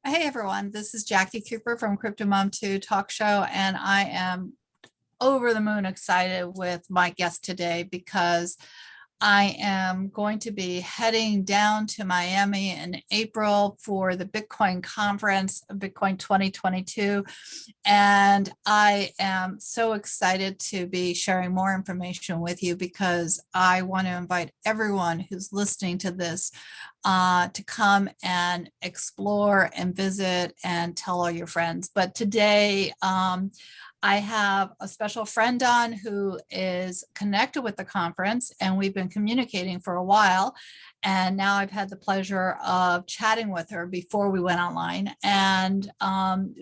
Hey everyone, this is Jackie Cooper from Crypto Mom 2 Talk Show, and I am over the moon excited with my guest today because I am going to be heading down to Miami in April for the Bitcoin conference, Bitcoin 2022. And I am so excited to be sharing more information with you because I want to invite everyone who's listening to this to come and explore and visit and tell all your friends. But today, I have a special friend on who is connected with the conference, and we've been communicating for a while. And now I've had the pleasure of chatting with her before we went online. And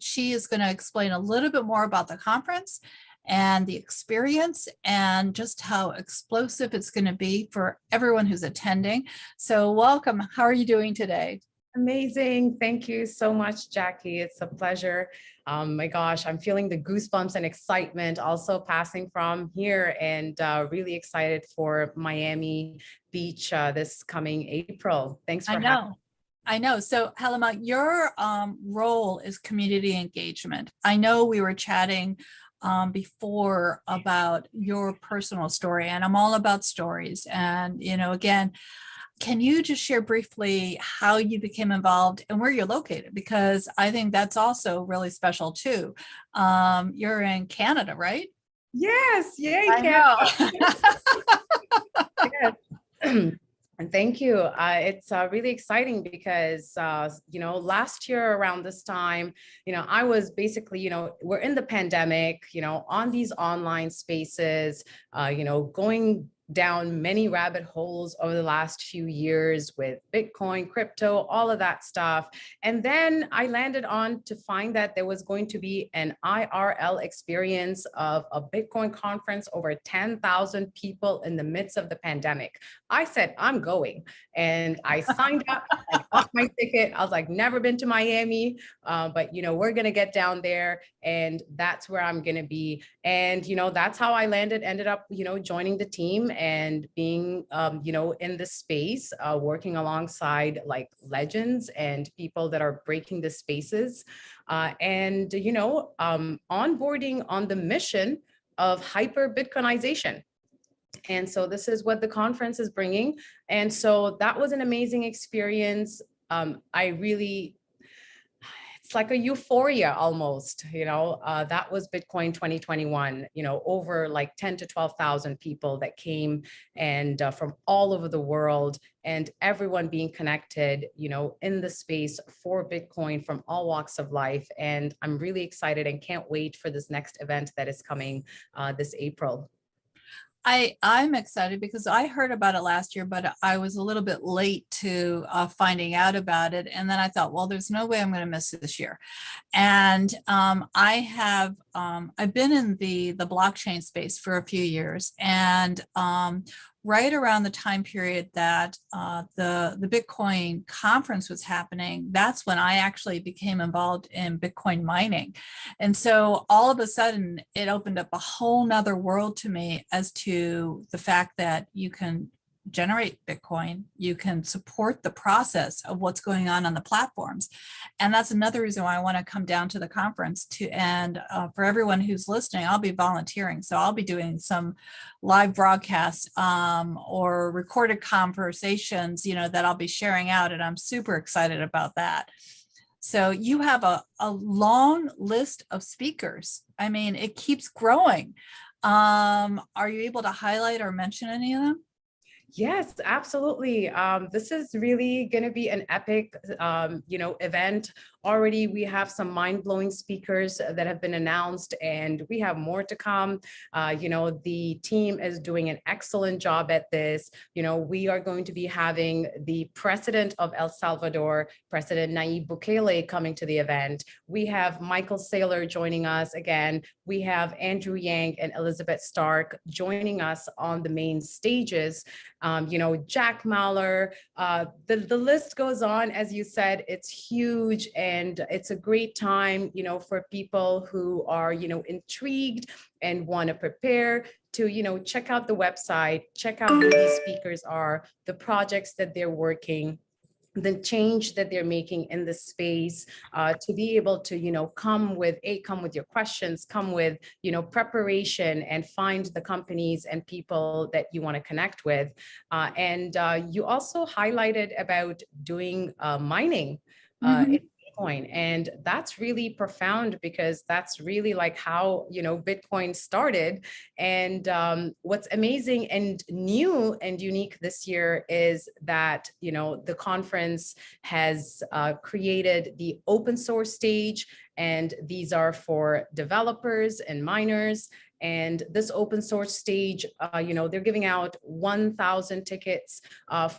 she is going to explain a little bit more about the conference and the experience and just how explosive it's going to be for everyone who's attending. So welcome. How are you doing today? Amazing. Thank you so much, Jackie. It's a pleasure. My gosh, I'm feeling the goosebumps and excitement also passing from here, and really excited for Miami Beach this coming April. Thanks I for having me. know. I know. So Halima, your role is community engagement. I know we were chatting before about your personal story, and I'm all about stories. And, again, can you just share briefly how you became involved and where you're located? Because I think that's also really special too. You're in Canada, right? Yes, yay, I Canada. know. Yes. And thank you. It's really exciting because, last year around this time, I was basically, we're in the pandemic, on these online spaces, going down many rabbit holes over the last few years with Bitcoin, crypto, all of that stuff. And then I landed on to find that there was going to be an IRL experience of a Bitcoin conference, over 10,000 people in the midst of the pandemic. I said, I'm going. And I signed up, I bought my ticket. I was like, never been to Miami, but we're going to get down there, and that's where I'm going to be. And, that's how I ended up, joining the team and being, in the space, working alongside like legends and people that are breaking the spaces, and, onboarding on the mission of hyper Bitcoinization. And so this is what the conference is bringing. And so that was an amazing experience. It's like a euphoria almost, that was Bitcoin 2021, over like 10 to 12,000 people that came, and from all over the world, and everyone being connected, in the space for Bitcoin from all walks of life. And I'm really excited and can't wait for this next event that is coming this April. I'm excited because I heard about it last year, but I was a little bit late to finding out about it. And then I thought, well, there's no way I'm going to miss this year. And I've been in the blockchain space for a few years, and right around the time period that the Bitcoin conference was happening, that's when I actually became involved in Bitcoin mining. And so all of a sudden it opened up a whole nother world to me as to the fact that you can generate Bitcoin, you can support the process of what's going on the platforms. And that's another reason why I want to come down to the conference and for everyone who's listening, I'll be volunteering. So I'll be doing some live broadcasts or recorded conversations, that I'll be sharing out. And I'm super excited about that. So you have a long list of speakers. I mean, it keeps growing. Are you able to highlight or mention any of them? Yes, absolutely. This is really going to be an epic, event. Already, we have some mind-blowing speakers that have been announced, and we have more to come. The team is doing an excellent job at this. We are going to be having the president of El Salvador, President Nayib Bukele, coming to the event. We have Michael Saylor joining us again. We have Andrew Yang and Elizabeth Stark joining us on the main stages. Jack Mahler, the list goes on. As you said, it's huge, and it's a great time, for people who are, intrigued and want to prepare to, check out the website, check out who these speakers are, the projects that they're working. the change that they're making in the space, to be able to, come with your questions, come with, preparation, and find the companies and people that you want to connect with. And you also highlighted about doing mining in Bitcoin. And that's really profound, because that's really like how, Bitcoin started. And what's amazing and new and unique this year is that, the conference has created the open source stage, and these are for developers and miners. And this open source stage, they're giving out 1,000 tickets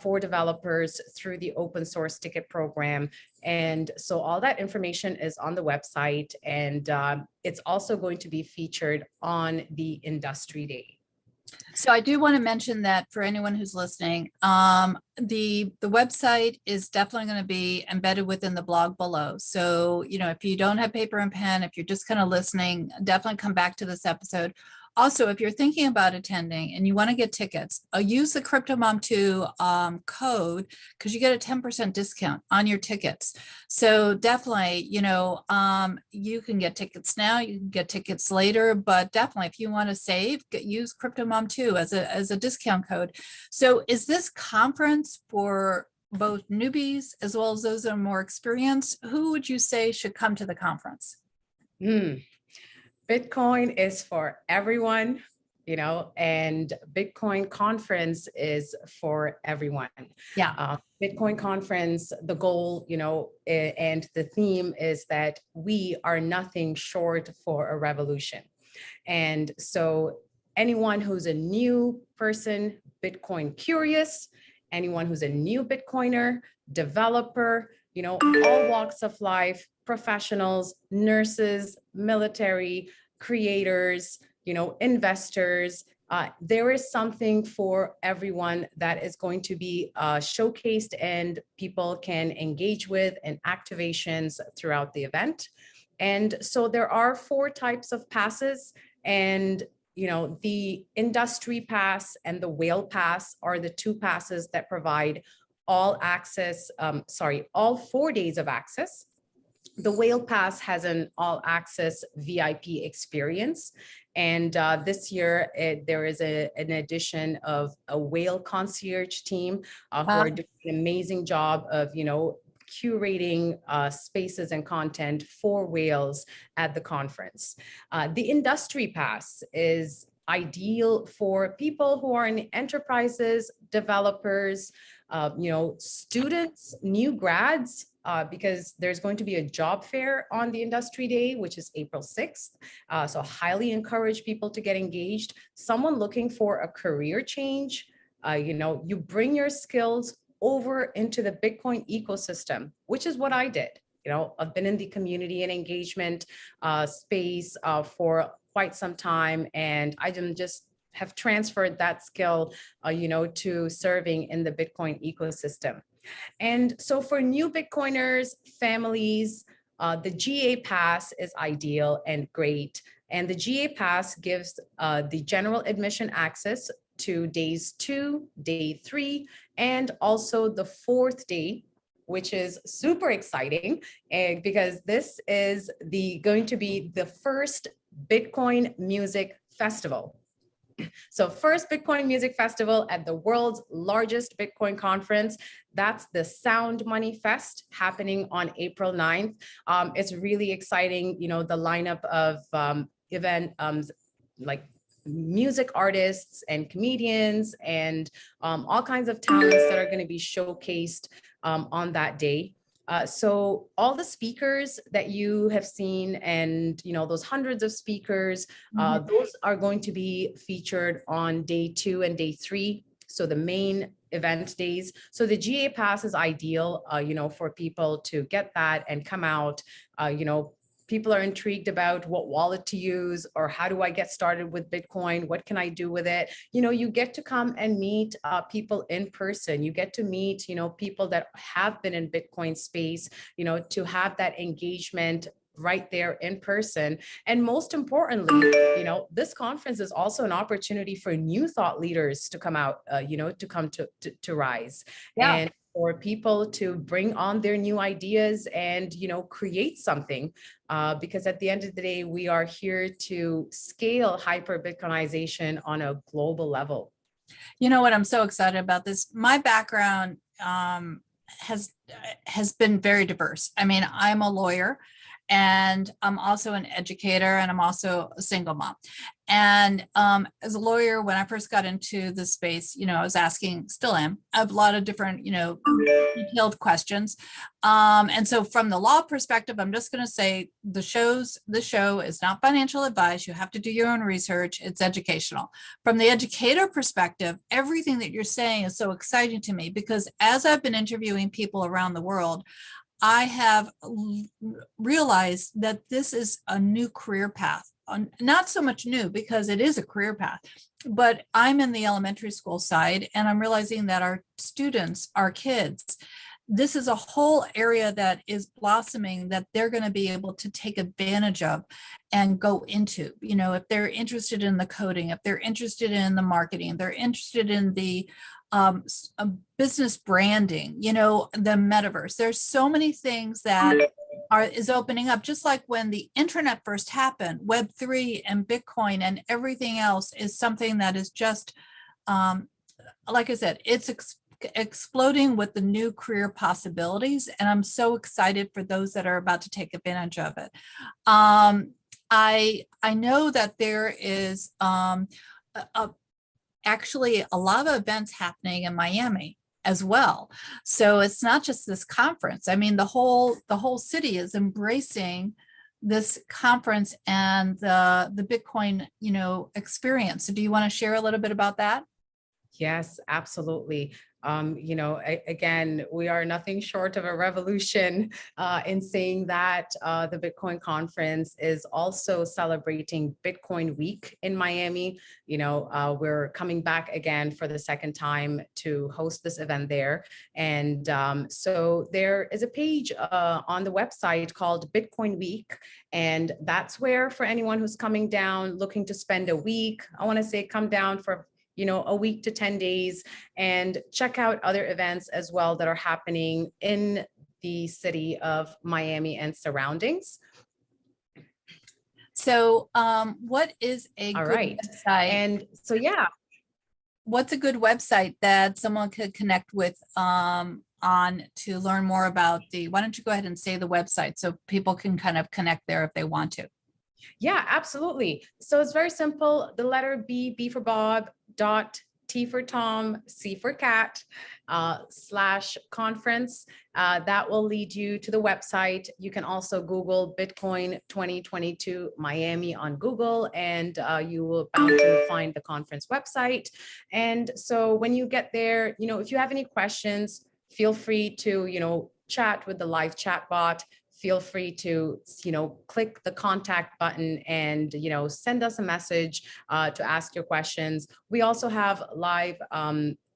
for developers through the open source ticket program. And so all that information is on the website, and it's also going to be featured on the industry day. So I do want to mention that for anyone who's listening, the website is definitely going to be embedded within the blog below. So, if you don't have paper and pen, if you're just kind of listening, definitely come back to this episode. Also, if you're thinking about attending and you want to get tickets, use the CryptoMom2 code, because you get a 10% discount on your tickets. So definitely, you can get tickets now, you can get tickets later, but definitely if you want to save, use CryptoMom2 as a discount code. So is this conference for both newbies as well as those that are more experienced? Who would you say should come to the conference? Bitcoin is for everyone, and Bitcoin conference is for everyone. Yeah. Bitcoin conference, the goal, and the theme is that we are nothing short for a revolution. And so anyone who's a new person, Bitcoin curious, anyone who's a new Bitcoiner, developer, all walks of life, professionals, nurses, military, creators, investors. There is something for everyone that is going to be showcased, and people can engage with, and activations throughout the event. And so there are 4 types of passes, and the industry pass and the whale pass are the 2 passes that provide all 4 days of access. The whale pass has an all access VIP experience. And this year there is an addition of a whale concierge team who are doing an amazing job of, curating spaces and content for whales at the conference. The industry pass is ideal for people who are in enterprises, developers, students, new grads, because there's going to be a job fair on the industry day, which is April 6th. So highly encourage people to get engaged. Someone looking for a career change, you bring your skills over into the Bitcoin ecosystem, which is what I did. I've been in the community and engagement space for quite some time, and I just have transferred that skill, to serving in the Bitcoin ecosystem. And so for new Bitcoiners, families, the GA Pass is ideal and great. And the GA Pass gives the general admission access to days 2, day 3, and also the 4th day, which is super exciting, because this is going to be the first Bitcoin music festival. So first Bitcoin music festival at the world's largest Bitcoin conference. That's the Sound Money Fest, happening on April 9th. It's really exciting, the lineup of event, like music artists and comedians and all kinds of talents that are going to be showcased on that day. So all the speakers that you have seen, and those hundreds of speakers, those are going to be featured on day 2 and day 3. So the main event days. So the GA Pass is ideal, for people to get that and come out. People are intrigued about what wallet to use, or how do I get started with Bitcoin? What can I do with it? You get to come and meet people in person. You get to meet, people that have been in Bitcoin space, to have that engagement right there in person. And most importantly, this conference is also an opportunity for new thought leaders to come out, to come to rise. Yeah. And for people to bring on their new ideas and, create something. Because at the end of the day, we are here to scale hyper Bitcoinization on a global level. You know what? I'm so excited about this. My background has been very diverse. I mean, I'm a lawyer and I'm also an educator and I'm also a single mom. And as a lawyer, when I first got into the space, I was asking, still am, a lot of different, detailed questions. And so from the law perspective, I'm just going to say the show is not financial advice. You have to do your own research. It's educational. From the educator perspective, everything that you're saying is so exciting to me because as I've been interviewing people around the world, I have realized that this is a new career path. Not so much new because it is a career path, but I'm in the elementary school side and I'm realizing that our students, our kids, this is a whole area that is blossoming that they're going to be able to take advantage of and go into, if they're interested in the coding, if they're interested in the marketing, they're interested in the business branding, the metaverse. There's so many things that is opening up, just like when the internet first happened, Web3 and Bitcoin and everything else is something that is just, like I said, it's exploding with the new career possibilities. And I'm so excited for those that are about to take advantage of it. I know that there is actually a lot of events happening in Miami as well. So it's not just this conference. I mean, the whole city is embracing this conference and the Bitcoin, experience. So do you want to share a little bit about that? Yes, absolutely. Again, we are nothing short of a revolution in saying that the Bitcoin conference is also celebrating Bitcoin Week in Miami. We're coming back again for the second time to host this event there. And so there is a page on the website called Bitcoin Week. And that's where for anyone who's coming down, looking to spend a week, I want to say come down for a week to 10 days and check out other events as well that are happening in the city of Miami and surroundings. So what is a All good right. website? And so, yeah. What's a good website that someone could connect with on to learn more about why don't you go ahead and say the website so people can kind of connect there if they want to? Yeah, absolutely. So it's very simple. The letter B for Bob, T for Tom, C for cat, /conference. That will lead you to the website. You can also Google Bitcoin 2022 Miami on Google, and you will bound to find the conference website. And so when you get there, if you have any questions, feel free to, chat with the live chat bot. Feel free to, click the contact button and, send us a message to ask your questions. We also have live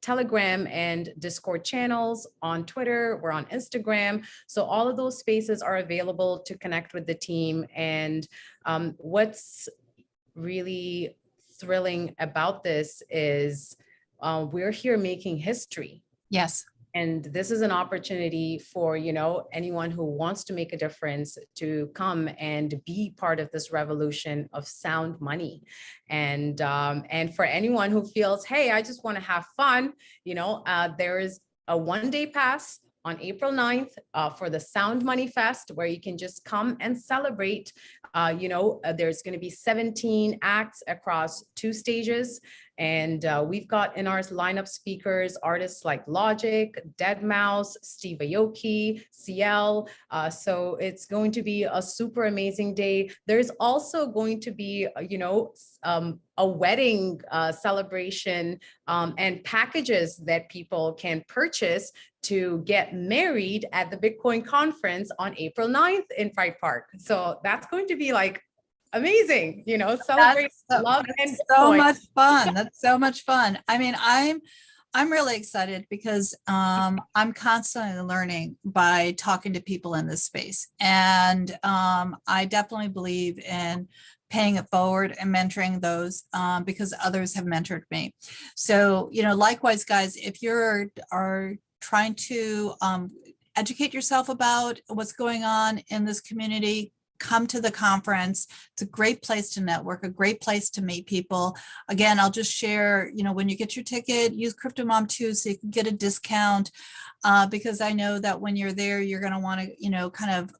Telegram and Discord channels on Twitter. We're on Instagram. So all of those spaces are available to connect with the team. And what's really thrilling about this is we're here making history. Yes. And this is an opportunity for, anyone who wants to make a difference to come and be part of this revolution of sound money. And for anyone who feels, hey, I just want to have fun, there is a one-day pass on April 9th for the Sound Money Fest, where you can just come and celebrate. There's going to be 17 acts across 2 stages. And we've got in our lineup speakers, artists like Logic, Deadmau5, Steve Aoki, CL. So it's going to be a super amazing day. There's also going to be, a wedding celebration and packages that people can purchase to get married at the Bitcoin conference on April 9th in Pride Park. So that's going to be like amazing, celebrate love and so much fun. That's so much fun. I mean, I'm really excited because I'm constantly learning by talking to people in this space. And I definitely believe in paying it forward and mentoring those because others have mentored me. So, likewise, guys, if you're trying to educate yourself about what's going on in this community, come to the conference. It's a great place to network, a great place to meet people. Again, I'll just share, when you get your ticket, use CryptoMom2 so you can get a discount. Because I know that when you're there, you're going to want to, kind of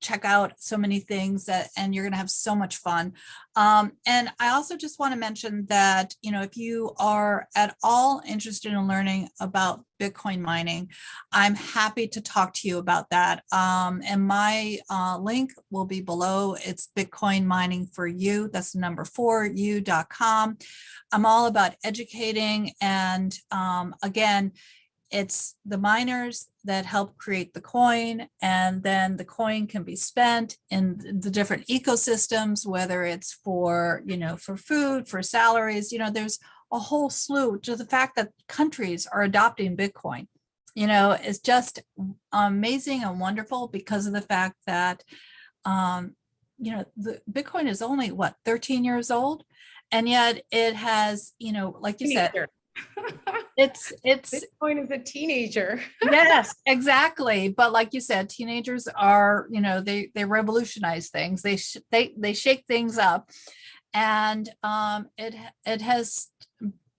check out so many things and you're going to have so much fun. And I also just want to mention that, if you are at all interested in learning about Bitcoin mining, I'm happy to talk to you about that. And my link will be below. It's Bitcoin Mining for You. That's the number 4u.com. I'm all about educating. And again, it's the miners that help create the coin, and then the coin can be spent in the different ecosystems, whether it's for, for food, for salaries, there's a whole slew. To the fact that countries are adopting Bitcoin, is just amazing and wonderful because of the fact that, the Bitcoin is only 13 years old. And yet it has, like you said, it's Bitcoin is a teenager. Yes, exactly. But like you said, teenagers are, they revolutionize things. They shake things up, and it has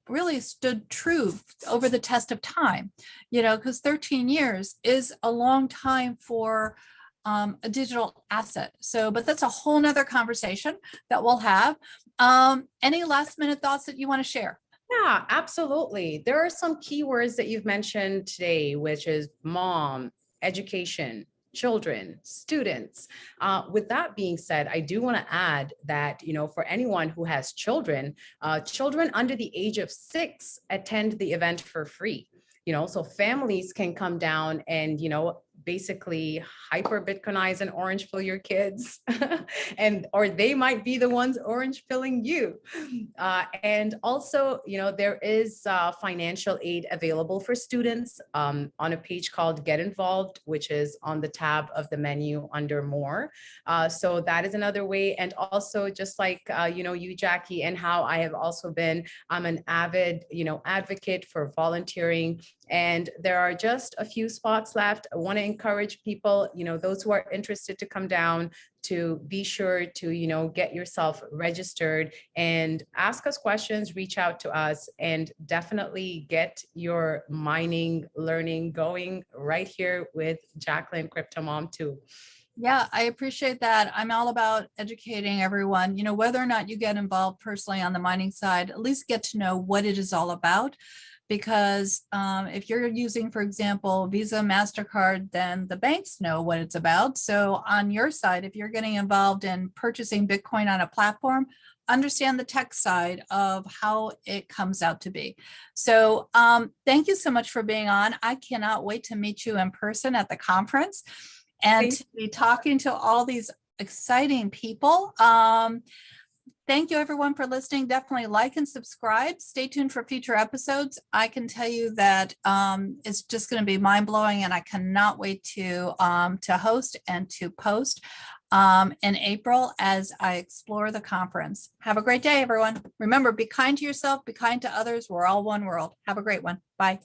really stood true over the test of time. Because 13 years is a long time for a digital asset. So, but that's a whole nother conversation that we'll have. Any last minute thoughts that you want to share? Yeah, absolutely. There are some keywords that you've mentioned today, which is mom, education, children, students. With that being said, I do want to add that, for anyone who has children, children under the age of 6 attend the event for free. So families can come down and, basically hyper Bitcoinize and orange pill your kids or they might be the ones orange pilling you. And also, there is financial aid available for students on a page called Get Involved, which is on the tab of the menu under More. So that is another way. And also just like, you, Jacqui, and how I have also been, I'm an avid, advocate for volunteering. And there are just a few spots left. I want to encourage people, those who are interested to come down, to be sure to, get yourself registered and ask us questions, reach out to us, and definitely get your mining learning going right here with Jacqueline CryptoMom2. Yeah, I appreciate that. I'm all about educating everyone, whether or not you get involved personally on the mining side, at least get to know what it is all about. Because if you're using, for example, Visa, MasterCard, then the banks know what it's about. So on your side, if you're getting involved in purchasing Bitcoin on a platform, understand the tech side of how it comes out to be. So thank you so much for being on. I cannot wait to meet you in person at the conference and to be talking to all these exciting people. Thank you everyone for listening. Definitely like and subscribe. Stay tuned for future episodes. I can tell you that it's just going to be mind blowing, and I cannot wait to host and to post in April as I explore the conference. Have a great day, everyone. Remember, be kind to yourself, be kind to others. We're all one world. Have a great one. Bye.